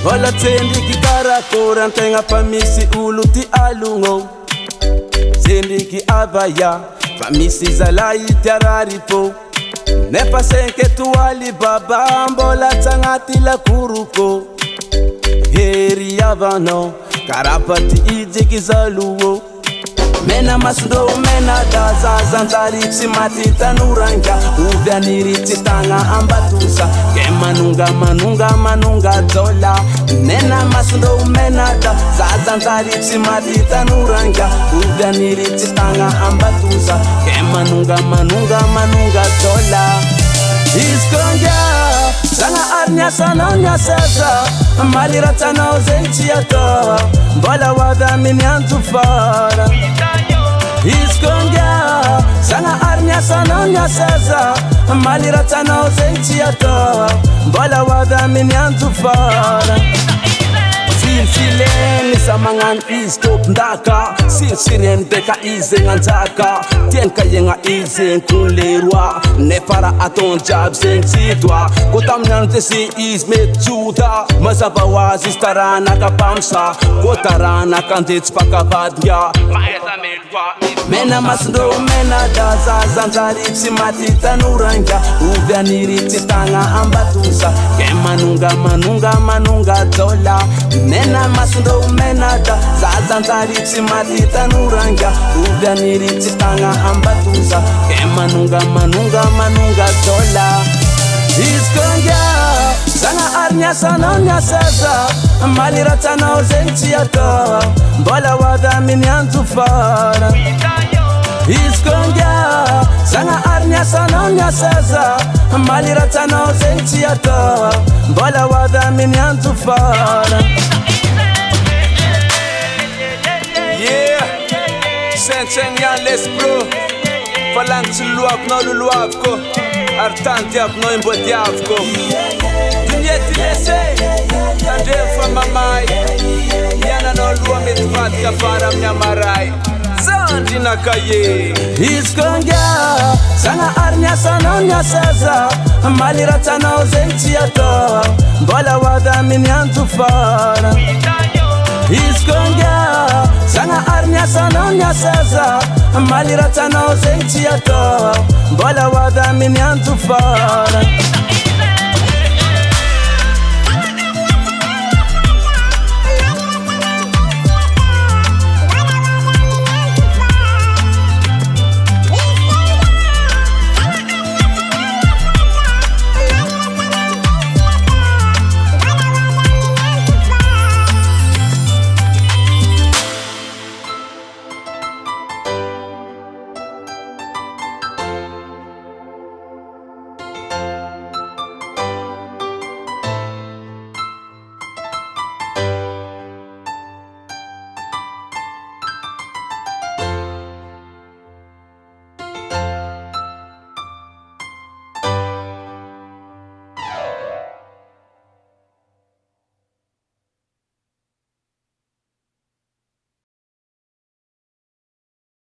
Ola tsendiki karakora antegna fa misy olo ty alogno. Tsendriky avaya fa misy zalahy tiarary fô. Nefa 5 étoiles baba mbola tsy agnaty lakoroko. Hery avanao karapaty ijeky zaluo. Mena masindro mena da zazanjary tsy maty tanoranga. Ovy aniry tsy tagna ambatusa ke manunga jola. Nena masindro mena da zazanjary tsy maty tanoranga. Ovy aniry tsy tagna ambatusa ke manunga jola. Iskonga sana arnya sana nyasasa malira tsanao zegny tsy atao mbola hoavy minyanjo fara. Iskonga sana arnya sana nyasasa malira tsanao zegny tsy atao mbola hoavy minyanjo fara. Filfileny sa magnano izy topindaka sirsireny beka izy gnanjaka tieny kaiegna izy zegny toy le roi nefa raha ataony jiaby zegny tsy doa. Ko tamin'ny andro tesy izy mety tsoda mazava hoazy izy taranaka mpamsa ko taranaka andeha tsy pakavadinga. Mena masindro mena da zazanjary tsy maty tanoranga. Ovy aniry tsy tagna ambatusa ke manunga jola. Nena masindro mena da zazanjary tsy maty tanoranga. Ovy aniry tsy tagna ambatusa ke manunga jola. Iskonga sana arnya sana nyasasa malira tsanao zegny tsy atao mbola hoavy minyanjo fara. Iskonga sana arnya sana nyasasa malira tsanao zegny tsy atao mbola hoavy minyanjo fara. Yeah, sen yan lesbro falang tsy loavinao loloaviko ary tany diavinao imbo diaviko. Dunyety lese tandremo fa mamay miananao loha mety vadika fara amin'ny amaray zandrinaka ye. Iskonga sana arnya sana nyasasa malira tsanao zegny tsy atao mbola hoavy minyanjo fara. Iskonga sana arnya sana nyasasa malira tsanao zegny tsy atao mbola hoavy minyanjo fara.